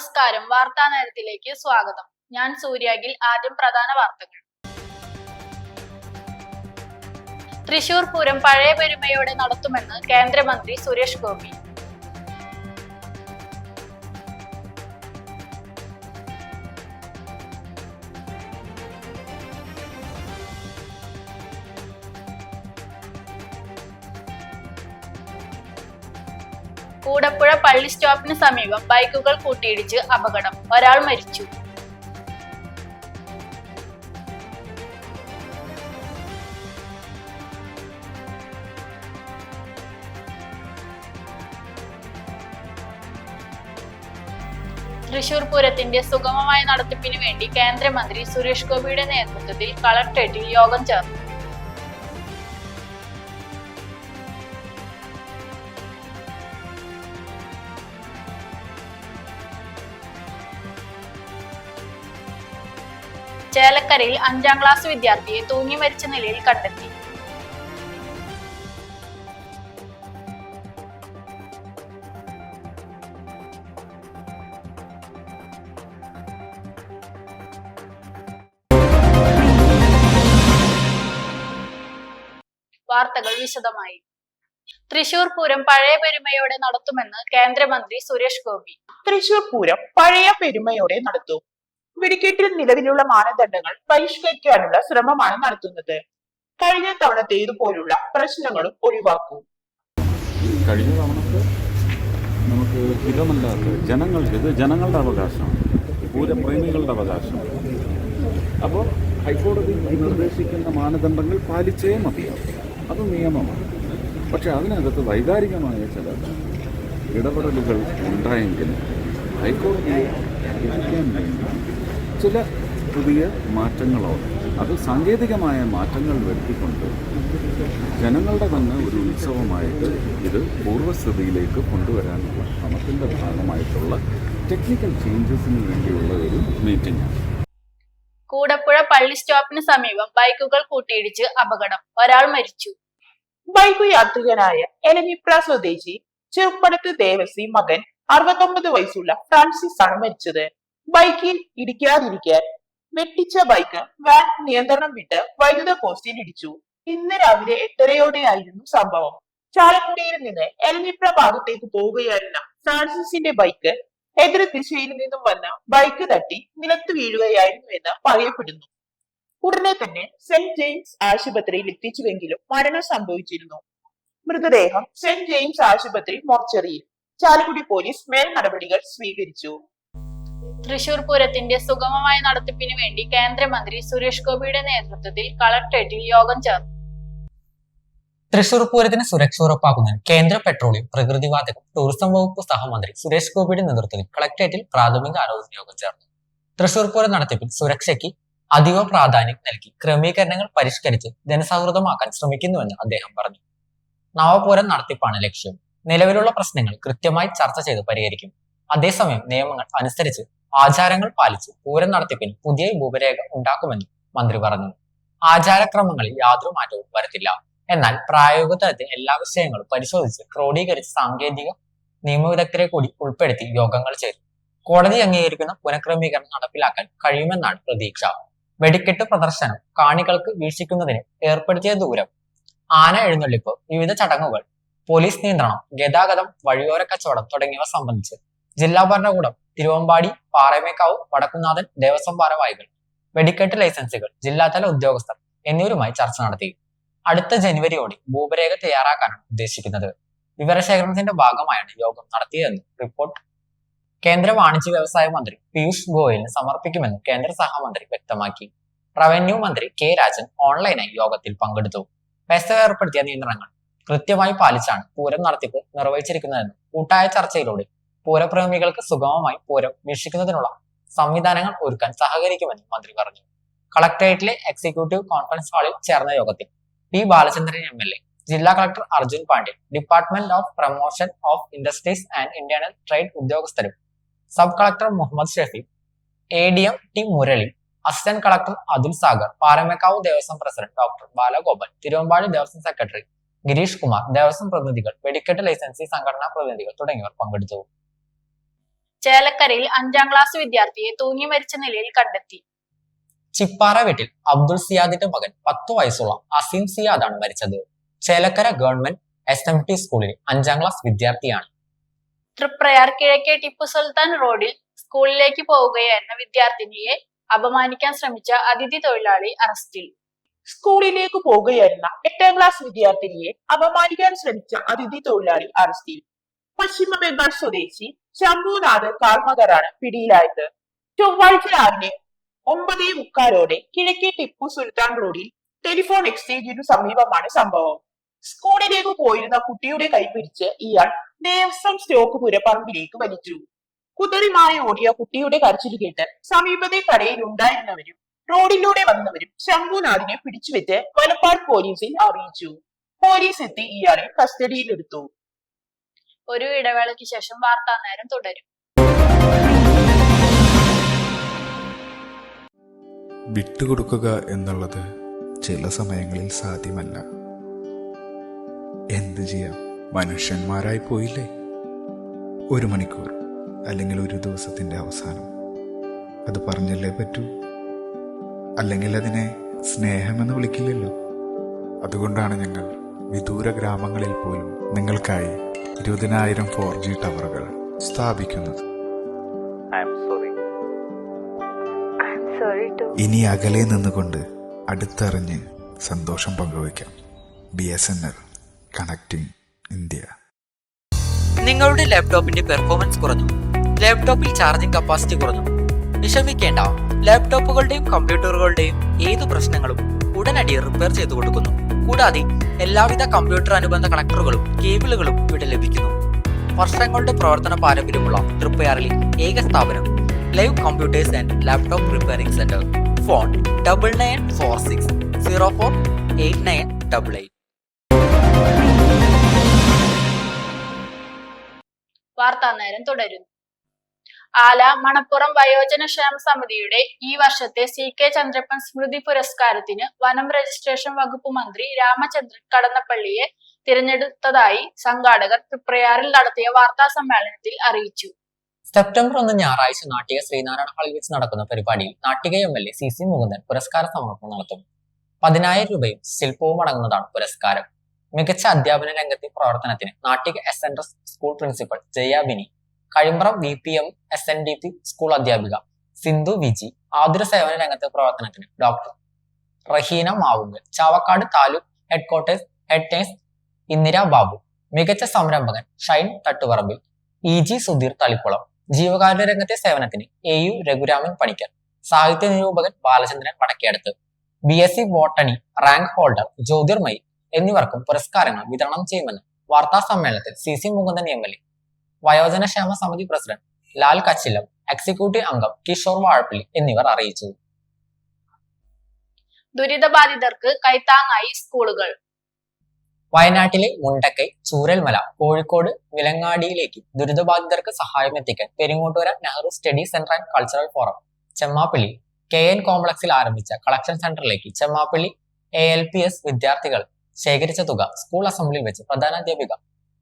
നമസ്കാരം, വാർത്താ നേരത്തിലേക്ക് സ്വാഗതം. ഞാൻ സൂര്യാഗിൽ. ആദ്യം പ്രധാന വാർത്തകൾ. തൃശൂർ പൂരം പഴയ പെരുമയോടെ നടത്തുമെന്ന് കേന്ദ്രമന്ത്രി സുരേഷ് ഗോപി. കൂടപ്പുഴ പള്ളി സ്റ്റോപ്പിന് സമീപം ബൈക്കുകൾ കൂട്ടിയിടിച്ച് അപകടം, ഒരാൾ മരിച്ചു. തൃശൂർ പൂരത്തിന്റെ സുഗമമായ നടത്തിപ്പിനു വേണ്ടി കേന്ദ്രമന്ത്രി സുരേഷ് ഗോപിയുടെ നേതൃത്വത്തിൽ കളക്ടറേറ്റിൽ യോഗം ചേർന്നു. ചേലക്കരയിൽ 5ാം ക്ലാസ് വിദ്യാർത്ഥിയെ തൂങ്ങി മരിച്ച നിലയിൽ കണ്ടെത്തി. വാർത്തകൾ വിശദമായി. തൃശൂർ പൂരം പഴയ പെരുമയോടെ നടത്തുമെന്ന് കേന്ദ്രമന്ത്രി സുരേഷ് ഗോപി. തൃശൂർ പൂരം പഴയ പെരുമയോടെ നടത്തും. വെടിക്കെട്ടിൽ നിലവിലുള്ള മാനദണ്ഡങ്ങൾ പരിഷ്കരിക്കാനുള്ള ശ്രമമാണ് നടത്തുന്നത്. കഴിഞ്ഞ തവണത്തേതുപോലുള്ള പ്രശ്നങ്ങളും ഒഴിവാക്കും. കഴിഞ്ഞ തവണക്ക് നമുക്ക് ഹിതമല്ലാത്ത ജനങ്ങൾക്ക്, ഇത് ജനങ്ങളുടെ അവകാശമാണ്, പൂരപ്രേമികളുടെ അവകാശം. അപ്പോൾ ഹൈക്കോടതി നിർദ്ദേശിക്കുന്ന മാനദണ്ഡങ്ങൾ പാലിച്ചേ മതിയാവും. അത് നിയമമാണ്. പക്ഷെ അതിനകത്ത് വൈകാരികമായ ചില ഇടപെടലുകൾ ഉണ്ടായെങ്കിലും ഹൈക്കോടതിയെ എത്തിക്കാൻ വേണ്ടി ചില പുതിയ മാറ്റങ്ങളോടെ, അത് സാങ്കേതികമായ മാറ്റങ്ങൾ വരുത്തിക്കൊണ്ട് ജനങ്ങളുടെ തന്നെ ഒരു ഉത്സവമായിട്ട് ഇത് പൂർവ്വസ്ഥിതിയിലേക്ക് കൊണ്ടുവരാനുള്ള ശ്രമത്തിൻ്റെ ഭാഗമായിട്ടുള്ള ടെക്നിക്കൽ ചേഞ്ചസിന് വേണ്ടിയുള്ള ഒരു മീറ്റിംഗാണ്. കൂടപ്പുഴ പള്ളി സ്റ്റോപ്പിന് സമീപം ബൈക്കുകൾ കൂട്ടിയിടിച്ച് അപകടം, ഒരാൾ മരിച്ചു. ബൈക്ക് യാത്രികനായ എലഞ്ഞിപ്ര സ്വദേശി ചെറുപ്പടത്ത് ദേവസി മകൻ 69 വയസ്സുള്ള ഫ്രാൻസിസ് ആണ് മരിച്ചത്. ബൈക്കിൽ ഇടിക്കാതിരിക്കാൻ വെട്ടിച്ച ബൈക്ക് വാൻ നിയന്ത്രണം വിട്ട് വൈദ്യുത പോസ്റ്റിൽ ഇടിച്ചു. ഇന്ന് രാവിലെ 8:30യോടെയായിരുന്നു സംഭവം. ചാലക്കുടിയിൽ നിന്ന് എലഞ്ഞിപ്ര ഭാഗത്തേക്ക് പോവുകയായിരുന്ന ഫ്രാൻസിസിന്റെ ബൈക്ക് എതിർ ദിശയിൽ നിന്നും വന്ന ബൈക്ക് തട്ടി നിലത്ത് വീഴുകയായിരുന്നു എന്ന് പറയപ്പെടുന്നു. ഉടനെ തന്നെ സെന്റ് ജെയിംസ് ആശുപത്രിയിൽ എത്തിച്ചുവെങ്കിലും മരണം സംഭവിച്ചിരുന്നു. മൃതദേഹം സെന്റ് ജെയിംസ് ആശുപത്രി മോർച്ചറിയിൽ. ചാലക്കുടി പോലീസ് മേൽ നടപടികൾ സ്വീകരിച്ചു. തൃശൂർ പൂരത്തിന്റെ സുഗമമായ നടത്തിപ്പിനു വേണ്ടി കേന്ദ്രമന്ത്രി സുരേഷ് ഗോപിയുടെ നേതൃത്വത്തിൽ കളക്ടറേറ്റിൽ യോഗം ചേർന്നു. തൃശൂർ പൂരത്തിന് സുരക്ഷ ഉറപ്പാക്കുന്നതിന് കേന്ദ്ര പെട്രോളിയം, പ്രകൃതിവാതകം, ടൂറിസം വകുപ്പ് സഹമന്ത്രി സുരേഷ് ഗോപിയുടെ നേതൃത്വത്തിൽ കളക്ടറേറ്റിൽ പ്രാഥമിക ആലോചന യോഗം ചേർന്നു. തൃശൂർ പൂരം നടത്തിപ്പിൽ സുരക്ഷയ്ക്ക് അതീവ പ്രാധാന്യം നൽകി ക്രമീകരണങ്ങൾ പരിഷ്കരിച്ച് ജനസൗഹൃദമാക്കാൻ ശ്രമിക്കുന്നുവെന്ന് അദ്ദേഹം പറഞ്ഞു. നവപൂരം നടത്തിപ്പാണ് ലക്ഷ്യം. നിലവിലുള്ള പ്രശ്നങ്ങൾ കൃത്യമായി ചർച്ച ചെയ്ത് പരിഹരിക്കും. അതേസമയം നിയമങ്ങൾ അനുസരിച്ച് ആചാരങ്ങൾ പാലിച്ച് പൂരം നടത്തിപ്പിന് പുതിയ രൂപരേഖ ഉണ്ടാക്കുമെന്നും മന്ത്രി പറഞ്ഞു. ആചാരക്രമങ്ങളിൽ യാതൊരു മാറ്റവും വരുത്തില്ല. എന്നാൽ പ്രായോഗിക തലത്തിൽ എല്ലാ വിഷയങ്ങളും പരിശോധിച്ച് ക്രോഡീകരിച്ച് സാങ്കേതിക നിയമവിദഗ്ധരെ കൂടി ഉൾപ്പെടുത്തി യോഗങ്ങൾ ചെയ്തു. കോടതി അംഗീകരിക്കുന്ന പുനഃക്രമീകരണം നടപ്പിലാക്കാൻ കഴിയുമെന്നാണ് പ്രതീക്ഷ. വെടിക്കെട്ട് പ്രദർശനം, കാണികൾക്ക് വീക്ഷിക്കുന്നതിന് ഏർപ്പെടുത്തിയ ദൂരം, ആന എഴുന്നള്ളിപ്പ്, വിവിധ ചടങ്ങുകൾ, പോലീസ് നിയന്ത്രണം, ഗതാഗതം, വഴിയോര കച്ചവടം തുടങ്ങിയവ സംബന്ധിച്ച് ജില്ലാ ഭരണകൂടം, തിരുവമ്പാടി, പാറമേക്കാവ്, വടക്കുന്നാഥൻ ദേവസ്വം ഭാരവാഹികൾ, വെടിക്കെട്ട് ലൈസൻസുകൾ, ജില്ലാതല ഉദ്യോഗസ്ഥർ എന്നിവരുമായി ചർച്ച നടത്തി. അടുത്ത ജനുവരിയോടെ ഭൂപരേഖ തയ്യാറാക്കാനാണ് ഉദ്ദേശിക്കുന്നത്. വിവരശേഖരണത്തിന്റെ ഭാഗമായാണ് യോഗം നടത്തിയതെന്ന് റിപ്പോർട്ട് കേന്ദ്ര വാണിജ്യ വ്യവസായ മന്ത്രി പീയൂഷ് ഗോയലിന് സമർപ്പിക്കുമെന്ന് കേന്ദ്ര സഹമന്ത്രി വ്യക്തമാക്കി. റവന്യൂ മന്ത്രി കെ രാജൻ ഓൺലൈനായി യോഗത്തിൽ പങ്കെടുത്തു. പെസ ഏർപ്പെടുത്തിയ നിയന്ത്രണങ്ങൾ കൃത്യമായി പാലിച്ചാണ് പൂരം നടത്തിപ്പ് നിർവഹിച്ചിരിക്കുന്നതെന്ന് കൂട്ടായ ചർച്ചയിലൂടെ പൂരപ്രേമികൾക്ക് സുഗമമായി പൂരം വീക്ഷിക്കുന്നതിനുള്ള സംവിധാനങ്ങൾ ഒരുക്കാൻ സഹകരിക്കുമെന്നും മന്ത്രി പറഞ്ഞു. കളക്ടറേറ്റിലെ എക്സിക്യൂട്ടീവ് കോൺഫറൻസ് ഹാളിൽ ചേർന്ന യോഗത്തിൽ പി ബാലചന്ദ്രൻ MLA, ജില്ലാ collector Arjun Pandian, department of promotion of industries and internal trade ഉദ്യോഗസ്ഥരും, sub collector Muhammad Shafeeq, ADM T Murali, assistant collector Athul Sagar, Paramekkavu Devaswom president doctor Balagopal, Thiruvambadi Devaswom secretary Girish Kumar, Devaswom പ്രതിനിധികൾ, വെടിക്കെട്ട് ലൈസൻസി സംഘടനാ പ്രതിനിധികൾ തുടങ്ങിയവർ പങ്കെടുത്തു. ചേലക്കരയിൽ 5ാം ക്ലാസ് വിദ്യാർത്ഥിയെ തൂങ്ങി മരിച്ച നിലയിൽ കണ്ടെത്തി. ചിപ്പാറ വീട്ടിൽ അബ്ദുൾ സിയാദിന്റെ മകൻ 10 വയസ്സുള്ള അസീം സിയാദാണ് മരിച്ചത്. ചേലക്കര ഗവൺമെന്റ് SMT സ്കൂളിലെ 5ാം ക്ലാസ് വിദ്യാർത്ഥിയാണ്. തൃപ്രയാർ കിഴക്കേ ടിപ്പു സുൽത്താൻ റോഡിൽ സ്കൂളിലേക്ക് പോവുകയായിരുന്ന വിദ്യാർത്ഥിനിയെ അപമാനിക്കാൻ ശ്രമിച്ച അതിഥി തൊഴിലാളി അറസ്റ്റിൽ. സ്കൂളിലേക്ക് പോകുകയായിരുന്ന 8ാം ക്ലാസ് വിദ്യാർത്ഥിനിയെ അപമാനിക്കാൻ ശ്രമിച്ച അതിഥി തൊഴിലാളി അറസ്റ്റിൽ. പശ്ചിമ ബംഗാൾ സ്വദേശി ശംഭുനാഥ് കാർമകറാണ് പിടിയിലായത്. ചൊവ്വാഴ്ച രാവിലെ 9:45 കിഴക്കേ ടിപ്പു സുൽത്താൻ റോഡിൽ ടെലിഫോൺ എക്സ്ചേഞ്ചിനു സമീപമാണ് സംഭവം. സ്കൂളിലേക്ക് പോയിരുന്ന കുട്ടിയുടെ കൈപിടിച്ച് ഇയാൾ ദേവസ്വം സ്റ്റോക്ക് പുരപ്പറമ്പിലേക്ക് വലിച്ചു. കുതറിമായി ഓടിയ കുട്ടിയുടെ കരച്ചിൽ കേട്ട് സമീപത്തെ കടയിൽ ഉണ്ടായിരുന്നവരും റോഡിലൂടെ വന്നവരും ശംഭുനാഥിനെ പിടിച്ചുവെച്ച് വലപ്പാട് പോലീസിൽ അറിയിച്ചു. പോലീസ് എത്തി ഇയാളെ കസ്റ്റഡിയിലെടുത്തു. ഒരു ഇടവേളയ്ക്ക് ശേഷം വാർത്താ നേരം തുടരും. വിട്ടുകൊടുക്കുക എന്നുള്ളത് ചില സമയങ്ങളിൽ സാധ്യമല്ല. എന്ത് ചെയ്യാം, മനുഷ്യന്മാരായി പോയില്ലേ. 1 മണിക്കൂർ അല്ലെങ്കിൽ ഒരു ദിവസത്തിന്റെ അവസാനം അത് പറഞ്ഞല്ലേ പറ്റൂ. അല്ലെങ്കിൽ അതിനെ സ്നേഹമെന്ന് വിളിക്കില്ലല്ലോ. അതുകൊണ്ടാണ് ഞങ്ങൾ വിദൂര ഗ്രാമങ്ങളിൽ പോലും നിങ്ങൾക്കായി 20,000 4G ടവറുകൾ സ്ഥാപിക്കുന്നത്. ഇനി അകലെ നിന്നുകൊണ്ട് അടുത്തറിഞ്ഞ് സന്തോഷം പങ്കുവയ്ക്കാം. BSNL connecting India. നിങ്ങളുടെ ലാപ്ടോപ്പിന്റെ പെർഫോമൻസ് കുറഞ്ഞു, ലാപ്ടോപ്പിൽ ചാർജിംഗ് കപ്പാസിറ്റി കുറഞ്ഞു. വിഷമിക്കേണ്ട, ലാപ്ടോപ്പുകളുടെയും കമ്പ്യൂട്ടറുകളുടെയും ഏതു പ്രശ്നങ്ങളും ഉടനടി റിപ്പയർ ചെയ്തു കൊടുക്കുന്നു. കൂടാതെ എല്ലാവിധ കമ്പ്യൂട്ടർ അനുബന്ധ കണക്ടറുകളും കേബിളുകളും ഇവിടെ ലഭിക്കുന്നു. വർഷങ്ങളുടെ പ്രവർത്തന പാരമ്പര്യമുള്ള തൃപ്പയാറിലെ ഏക സ്ഥാപനം live computers and laptop repairing centre. Phone 9946048988. വാർത്താ നേരം തുടരുന്നു. ആല മണപ്പുറം വയോജന ക്ഷേമ സമിതിയുടെ ഈ വർഷത്തെ CK ചന്ദ്രപ്പൻ സ്മൃതി പുരസ്കാരത്തിന് വനം രജിസ്ട്രേഷൻ വകുപ്പ് മന്ത്രി രാമചന്ദ്രൻ കടന്നപ്പള്ളിയെ തിരഞ്ഞെടുത്തതായി സംഘാടകർ തൃപ്രയാറിൽ നടത്തിയ വാർത്താ സമ്മേളനത്തിൽ അറിയിച്ചു. സെപ്റ്റംബർ 1 ഞായറാഴ്ച നാട്ടിക ശ്രീനാരായണ ഹാളിൽ വെച്ച് നടക്കുന്ന പരിപാടിയിൽ നാട്ടിക MLA CC മുകുന്ദൻ പുരസ്കാര സമർപ്പണം നടത്തും. 10,000 രൂപയും ശില്പവും അടങ്ങുന്നതാണ് പുരസ്കാരം. മികച്ച അധ്യാപന രംഗത്തെ പ്രവർത്തനത്തിന് Nattika SNRS school principal Jayabini, Kazhimbram VPM SNDP school അധ്യാപിക സിന്ധു വിജി, ആതുര സേവന രംഗത്തെ പ്രവർത്തനത്തിന് doctor Raheena Mavunkal, Chavakkad taluk headquarters head nurse Indira Babu, മികച്ച സംരംഭകൻ ഷൈൻ തട്ടുപറമ്പിൽ, EG സുധീർ തളിക്കുളം, ജീവകാരുണ്യ രംഗത്തെ സേവനത്തിന് AU രഘുരാമൻ പണിക്കർ, സാഹിത്യ നിരൂപകൻ Balachandran Vadakkedath, BSc botany rank holder Jyothirmayi എന്നിവർക്കും പുരസ്കാരങ്ങൾ വിതരണം ചെയ്യുമെന്ന് വാർത്താ സമ്മേളനത്തിൽ CC മുകുന്ദൻ MLA, വയോജന ക്ഷേമ സമിതി പ്രസിഡന്റ് ലാൽ കച്ചില്ലം, എക്സിക്യൂട്ടീവ് അംഗം കിഷോർ വാഴപ്പള്ളി എന്നിവർ അറിയിച്ചു. ദുരിതബാധിതർക്ക് കൈത്താങ്ങായി സ്കൂളുകൾ. വയനാട്ടിലെ മുണ്ടക്കൈ, ചൂരൽമല, കോഴിക്കോട് വിലങ്ങാടിയിലേക്ക് ദുരിതബാധിതർക്ക് സഹായം എത്തിക്കാൻ Peringottukara Nehru study centre and cultural forum Chemmappally KN കോംപ്ലക്സിൽ ആരംഭിച്ച കളക്ഷൻ സെന്ററിലേക്ക് ചെമ്മാപ്പള്ളി ALPS വിദ്യാർത്ഥികൾ ശേഖരിച്ച തുക സ്കൂൾ അസംബ്ലിയിൽ വെച്ച് പ്രധാനാധ്യാപിക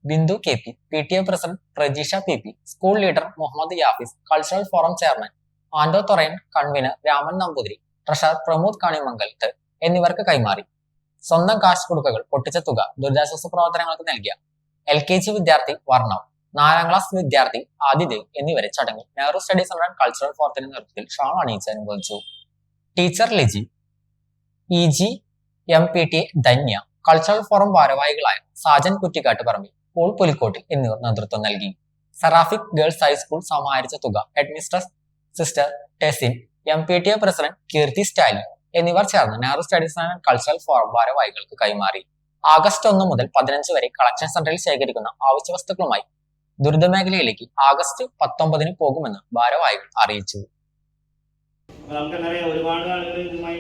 Bindu KP, PTA president Prajeesha PP, school leader Muhammad Yafees, cultural forum chairman Ando Thorayan, convener Raman Namboothiri, treasurer Pramod Kanimangalath എന്നിവർക്ക് കൈമാറി. സ്വന്തം കാശ് കൊടുക്കകൾ പൊട്ടിച്ച തുക ദുരിതാശ്വാസ പ്രവർത്തനങ്ങൾക്ക് നൽകിയ LKG വിദ്യാർത്ഥി വർണ്ണവ്, 4ാം ക്ലാസ് വിദ്യാർത്ഥി ആദിദേവ് എന്നിവരെ ചടങ്ങിൽ Nehru study centre and cultural ഫോറത്തിന്റെ നേതൃത്വത്തിൽ ഷാൾ അണിയിച്ച് അനുമോദിച്ചു. Teacher Liji, EG MPTA Dhanya, cultural forum ഭാരവാഹികളായ സാജൻ കുറ്റിക്കാട്ട് പറമ്പിൽ, പോൾ പുലിക്കോട്ടിൽ എന്നിവർ നേതൃത്വം നൽകി. സെറാഫിക് ഗേൾസ് ഹൈസ്കൂൾ സമാഹരിച്ച തുക headmistress sister Tessin, MPTA president Keerthi Stalin എന്നിവർ ചേർന്ന് Nehru studies and cultural forum ഭാരവാഹികൾക്ക് കൈമാറി. ആഗസ്റ്റ് 1 മുതൽ 15 വരെ കളക്ഷൻ സെന്ററിൽ ശേഖരിക്കുന്ന അവശ്യ വസ്തുക്കളുമായി ദുരിതമേഖലയിലേക്ക് ആഗസ്റ്റ് 19 പോകുമെന്ന് ഭാരവാഹികൾ അറിയിച്ചു. നമുക്കറിയാം, ഒരുപാട് ആളുകൾ ഇതുമായി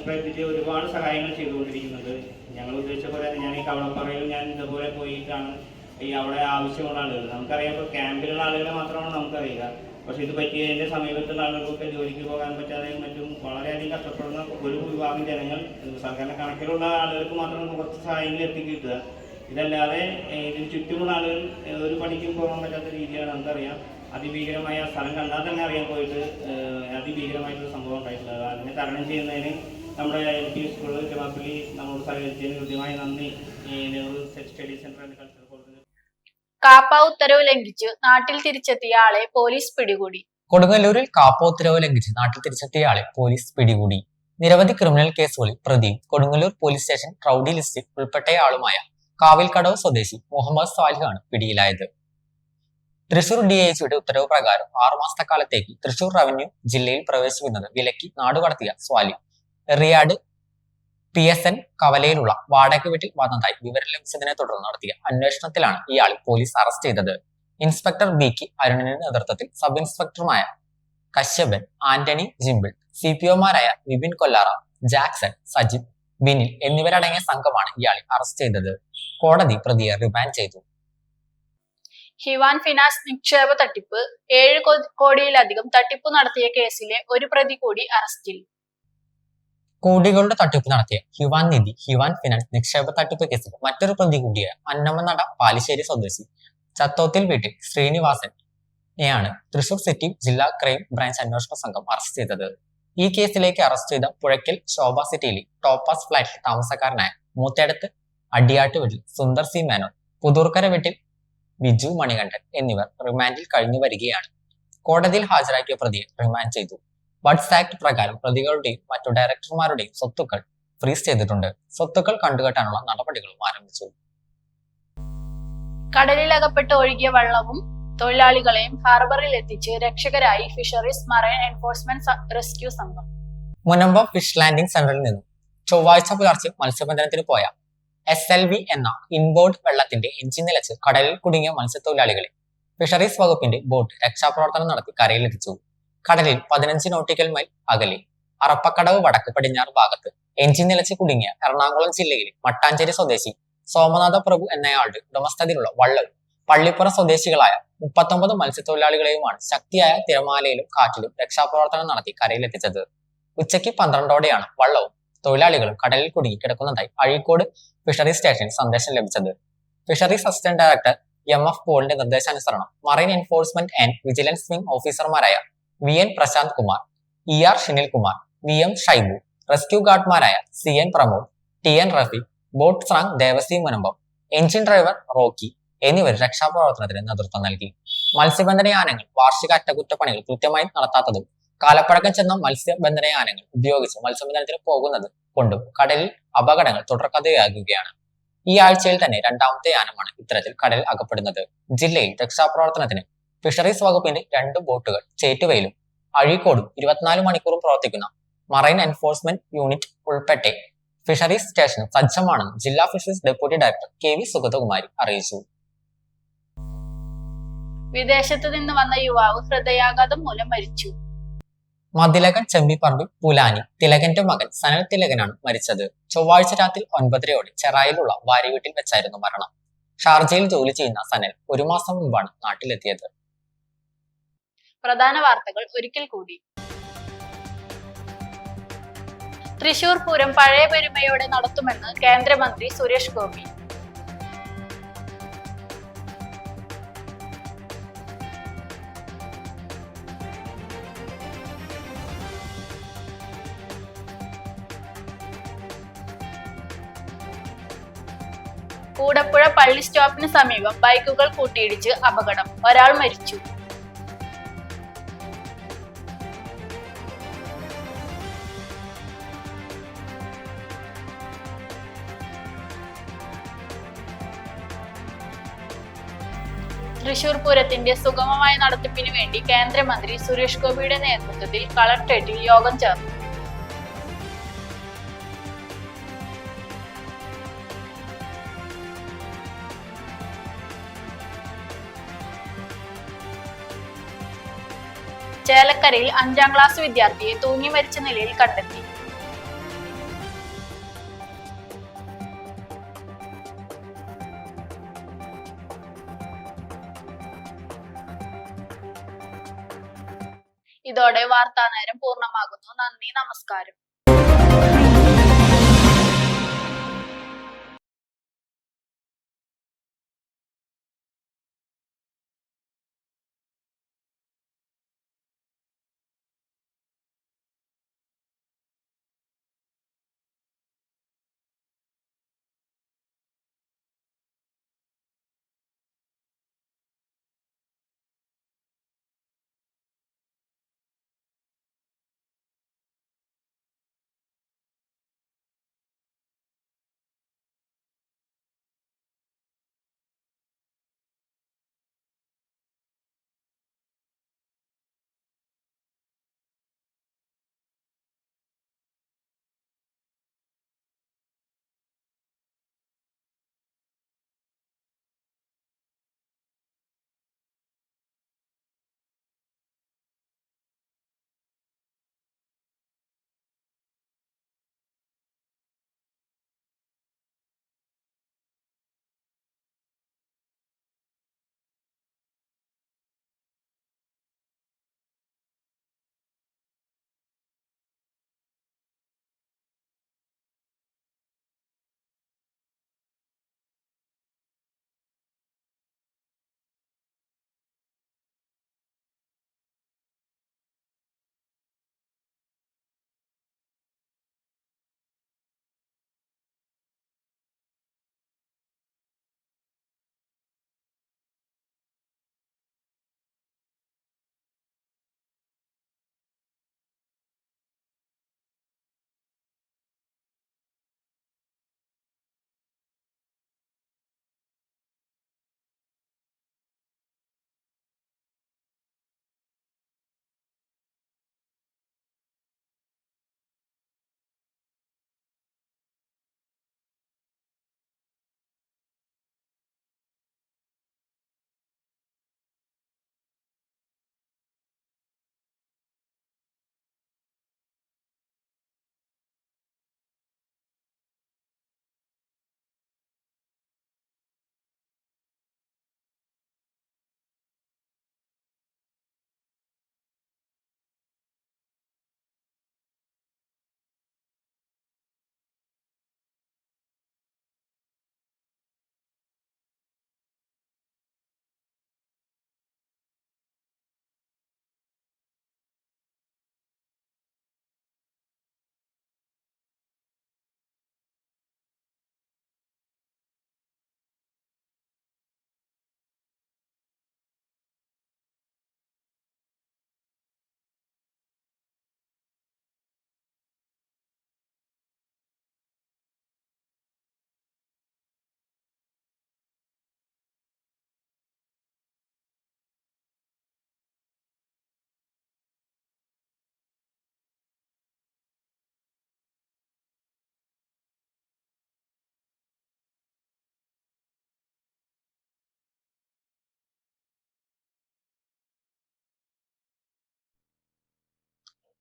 പ്രയത്നിച്ച് ഒരുപാട് സഹായങ്ങൾ ചെയ്തുകൊണ്ടിരിക്കുന്നുണ്ട്. ഞങ്ങൾ ഉദ്ദേശിച്ച പോലെ ഞാൻ ഈ കവളപ്പാറയിൽ ഞാൻ ഇതുപോലെ പോയിട്ടാണ് ഈ അവിടെ ആവശ്യമുള്ള ആളുകൾ നമുക്കറിയാം. ഇപ്പോൾ ക്യാമ്പിലുള്ള ആളുകളെ മാത്രമാണ് നമുക്കറിയുക. പക്ഷെ ഇത് പറ്റിയതിൻ്റെ സമീപത്തുള്ള ആളുകൾക്ക് ജോലിക്ക് പോകാൻ പറ്റാതെയും മറ്റും വളരെയധികം കഷ്ടപ്പെടുന്ന ഒരു വിഭാഗം ജനങ്ങൾ, സാധാരണ കണക്കിലുള്ള ആളുകൾക്ക് മാത്രം കുറച്ച് സഹായങ്ങൾ എത്തിക്കിട്ടുക. ഇതല്ലാതെ ഇതിന് ചുറ്റുമുള്ള ആളുകൾ ഒരു പണിക്കും പോകാൻ പറ്റാത്ത രീതിയാണ് നമുക്കറിയാം. അതിഭീകരമായ സ്ഥലം കണ്ടാൽ തന്നെ അറിയാൻ പോയിട്ട് അതിഭീകരമായിട്ടുള്ള സംഭവം ഉണ്ടായിട്ടുള്ളത്. അതിനെ തരണം ചെയ്യുന്നതിന് നമ്മുടെ LP സ്കൂളിൽ ജമാപ്പള്ളി നമ്മളോട് സഹകരിച്ചതിന് കൃത്യമായി നന്ദി. ഈ Nehru study centre and cultural കോളേജിൽ കാപ്പ ഉത്തരവ് ലംഘിച്ച് നാട്ടിൽ തിരിച്ചെത്തിയ ആളെ പോലീസ് പിടികൂടി. കൊടുങ്ങല്ലൂരിൽ കാപ്പ ഉത്തരവ് ലംഘിച്ച് നാട്ടിൽ തിരിച്ചെത്തിയ ആളെ പോലീസ് പിടികൂടി. നിരവധി ക്രിമിനൽ കേസുകളിൽ പ്രതിയും കൊടുങ്ങല്ലൂർ പോലീസ് സ്റ്റേഷൻ റൌഡി ലിസ്റ്റിൽ ഉൾപ്പെട്ടയാളുമായ കാവിൽക്കടവ് സ്വദേശി മുഹമ്മദ് സാലിഹാണ് പിടിയിലായത്. തൃശൂർ DIGയുടെ ഉത്തരവ് പ്രകാരം 6 മാസത്തെ കാലത്തേക്ക് തൃശൂർ റവന്യൂ ജില്ലയിൽ പ്രവേശിക്കുന്നത് വിലക്കി നാടുകടത്തിയ സ്വാലി റിയാഡ് PSN കവലയിലുള്ള വാടക വീട്ടിൽ വന്നതായി വിവരം ലഭിച്ചതിനെ തുടർന്ന് നടത്തിയ അന്വേഷണത്തിലാണ് ഇയാളെ പോലീസ് അറസ്റ്റ് ചെയ്തത്. ഇൻസ്പെക്ടർ BK അരുണിന്റെ നേതൃത്വത്തിൽ സബ് ഇൻസ്പെക്ടർമാരായ കശ്യപൻ, ആന്റണി ജിംബിൾ, CPOമാരായ വിപിൻ കൊല്ലാറ, ജാക്സൺ, സജിത്, ബിനിൽ എന്നിവരടങ്ങിയ സംഘമാണ് ഇയാളെ അറസ്റ്റ് ചെയ്തത്. കോടതി പ്രതിയെ റിമാൻഡ് ചെയ്തു. ഹിവാൻ ഫിനാൻസ് നിക്ഷേപ തട്ടിപ്പ് 7 കോടിയിലധികം തട്ടിപ്പ് നടത്തിയ കേസിലെ ഒരു പ്രതി കൂടി അറസ്റ്റിൽ. കോടികളുടെ തട്ടിപ്പ് നടത്തിയ ഹിവാൻ നിധി ഹിവാൻ ഫിനാൻസ് നിക്ഷേപ തട്ടിപ്പ് കേസിൽ മറ്റൊരു പ്രതി കൂടിയായ അന്നമനട പാലിശ്ശേരി സ്വദേശി ചത്തോത്തിൽ വീട്ടിൽ ശ്രീനിവാസനെയാണ് തൃശൂർ സിറ്റി ജില്ലാ ക്രൈം ബ്രാഞ്ച് അന്വേഷണ സംഘം അറസ്റ്റ് ചെയ്തത്. ഈ കേസിലേക്ക് അറസ്റ്റ് ചെയ്ത പുഴയ്ക്കൽ ശോഭ സിറ്റിയിലെ ടോപ്പാസ് ഫ്ലാറ്റിൽ താമസക്കാരനായ മൂത്തേടത്ത് അടിയാട്ട് വീട്ടിൽ സുന്ദർ സി മേനോൻ, പുതൂർക്കര വീട്ടിൽ ബിജു മണികണ്ഠൻ എന്നിവർ റിമാൻഡിൽ കഴിഞ്ഞു വരികയാണ്. കോടതിയിൽ ഹാജരാക്കിയ പ്രതിയെ റിമാൻഡ് ചെയ്തു. വഡ്സ് ആക്ട് പ്രകാരം പ്രതികളുടെയും മറ്റു ഡയറക്ടർമാരുടെയും സ്വത്തുക്കൾ ഫ്രീസ് ചെയ്തിട്ടുണ്ട്. സ്വത്തുക്കൾ കണ്ടുകെട്ടാനുള്ള നടപടികളും ആരംഭിച്ചു. കടലിലകപ്പെട്ട് ഒഴുകിയ വള്ളവും തൊഴിലാളികളെയും ഹാർബറിൽ എത്തിച്ച് രക്ഷകരായി ഫിഷറീസ് മറൈൻ എൻഫോഴ്സ്മെന്റ് റെസ്ക്യൂ സംഘം. മുനമ്പം ഫിഷ് ലാൻഡിംഗ് സെന്ററിൽ നിന്നും ചൊവ്വാഴ്ച പുലർച്ചെ മത്സ്യബന്ധനത്തിന് പോയ SLV എന്ന ഇൻബോർഡ് വെള്ളത്തിന്റെ എഞ്ചിൻ നിലച്ച് കടലിൽ കുടുങ്ങിയ മത്സ്യത്തൊഴിലാളികളെ ഫിഷറീസ് വകുപ്പിന്റെ ബോട്ട് രക്ഷാപ്രവർത്തനം നടത്തി കരയിലെത്തിച്ചു. കടലിൽ 15 നോട്ടിക്കൽ മൈൽ അകലെ അറപ്പക്കടവ് വടക്ക് പടിഞ്ഞാറ് ഭാഗത്ത് എഞ്ചിൻ നിലച്ച് കുടുങ്ങിയ എറണാകുളം ജില്ലയിലെ മട്ടാഞ്ചേരി സ്വദേശി സോമനാഥ പ്രഭു എന്നയാളുടെ ഉടമസ്ഥതയിലുള്ള വള്ളവും പള്ളിപ്പുറം സ്വദേശികളായ 39 മത്സ്യത്തൊഴിലാളികളെയുമാണ് ശക്തിയായ തിരമാലയിലും കാറ്റിലും രക്ഷാപ്രവർത്തനം നടത്തി കരയിലെത്തിച്ചത്. ഉച്ചയ്ക്ക് 12ഓടെയാണ് വള്ളവും തൊഴിലാളികളും കടലിൽ കുടുങ്ങി കിടക്കുന്നതായി അഴീക്കോട് ഫിഷറീസ് സ്റ്റേഷനിൽ സന്ദേശം ലഭിച്ചത്. ഫിഷറീസ് അസിസ്റ്റന്റ് ഡയറക്ടർ MF പോളിന്റെ നിർദ്ദേശാനുസരണം marine enforcement and vigilance wing ഓഫീസർമാരായ VN Prasanth Kumar, ER Shinil Kumar, VM Shaibu, rescue ഗാർഡ്മാരായ CN Pramod, TN Rafeeq, boat സ്രാങ് ദേവസി മുനമ്പം, എഞ്ചിൻ ഡ്രൈവർ റോക്കി എന്നിവർ രക്ഷാപ്രവർത്തനത്തിന് നേതൃത്വം നൽകി. മത്സ്യബന്ധനയാനങ്ങൾ വാർഷിക അറ്റകുറ്റപ്പണികൾ കൃത്യമായി നടത്താത്തതും കാലപ്പഴക്കം ചെന്ന മത്സ്യബന്ധനയാനങ്ങൾ ഉപയോഗിച്ച് മത്സ്യബന്ധനത്തിന് പോകുന്നത് കൊണ്ടും കടലിൽ അപകടങ്ങൾ തുടർക്കഥയാകുകയാണ്. ഈ ആഴ്ചയിൽ തന്നെ 2ാമത്തെ യാനമാണ് ഇത്തരത്തിൽ കടലിൽ അകപ്പെടുന്നത്. ജില്ലയിൽ രക്ഷാപ്രവർത്തനത്തിന് ഫിഷറീസ് വകുപ്പിന്റെ 2 ബോട്ടുകൾ ചേറ്റുവയിലും അഴീക്കോടും 24 മണിക്കൂറും പ്രവർത്തിക്കുന്ന മറൈൻ എൻഫോഴ്സ്മെന്റ് യൂണിറ്റ് ഉൾപ്പെടെ ഫിഷറീസ് സ്റ്റേഷനും സജ്ജമാണെന്ന് ജില്ലാ fisheries deputy director KV Sugathakumari അറിയിച്ചു. വിദേശത്ത് നിന്ന് വന്ന യുവാവ് ഹൃദയാഘാതം മൂലം മരിച്ചു. മതിലകൻ ചെമ്പിപ്പറമ്പിൽ പുലാനി തിലകന്റെ മകൻ സനൽ തിലകനാണ് മരിച്ചത്. ചൊവ്വാഴ്ച രാത്രി 9:30ഓടെ ചെറായിലുള്ള ഭാര്യ വീട്ടിൽ വെച്ചായിരുന്നു മരണം. ഷാർജയിൽ ജോലി ചെയ്യുന്ന സനൽ 1 മാസം മുമ്പാണ് നാട്ടിലെത്തിയത്. പ്രധാന വാർത്തകൾ ഒരിക്കൽ കൂടി. തൃശൂർ പൂരം പഴയ പെരുമയോടെ നടത്തുമെന്ന് കേന്ദ്രമന്ത്രി സുരേഷ് ഗോപി. കൂടപ്പുഴ പള്ളി സ്റ്റോപ്പിന് സമീപം ബൈക്കുകൾ കൂട്ടിയിടിച്ച് അപകടം, ഒരാൾ മരിച്ചു. തൃശൂർ പൂരത്തിന്റെ സുഗമമായ നടത്തിപ്പിനു വേണ്ടി കേന്ദ്രമന്ത്രി സുരേഷ് ഗോപിയുടെ നേതൃത്വത്തിൽ കളക്ടറേറ്റിൽ യോഗം ചേർന്നു. ചേലക്കരയിൽ 5ാം ക്ലാസ് വിദ്യാർത്ഥിയെ തൂങ്ങി മരിച്ച നിലയിൽ കണ്ടെത്തി. ഇതോടെ വാർത്താനേരം പൂർണ്ണമാകുന്നു. നന്ദി, നമസ്കാരം.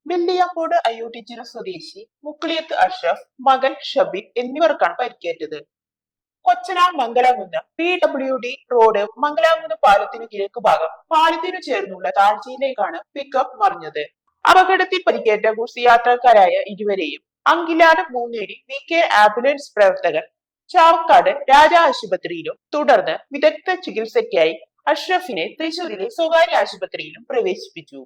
വെള്ളിയാങ്കോട് അയ്യോട്ടിച്ചിറ സ്വദേശി മുക്ലിയത്ത് അഷ്റഫ്, മകൻ ഷബീബ് എന്നിവർക്കാണ് പരിക്കേറ്റത്. കൊച്ചനാർ മംഗലാംകുന്ന് PWD റോഡ് മംഗലാംകുന്ന് പാലത്തിനു കിഴക്ക് ഭാഗം പാലത്തിനു ചേർന്നുള്ള താഴ്ചയിലേക്കാണ് പിക്കപ്പ് മറിഞ്ഞത്. അപകടത്തിൽ പരിക്കേറ്റ ഗുഡ്സ് യാത്രക്കാരായ ഇരുവരെയും അങ്കിലാട് മൂന്നേരി VK ആംബുലൻസ് പ്രവർത്തകർ ചാവക്കാട് രാജ ആശുപത്രിയിലും തുടർന്ന് വിദഗ്ധ ചികിത്സയ്ക്കായി അഷ്റഫിനെ തൃശൂരിലെ സ്വകാര്യ ആശുപത്രിയിലും പ്രവേശിപ്പിച്ചു.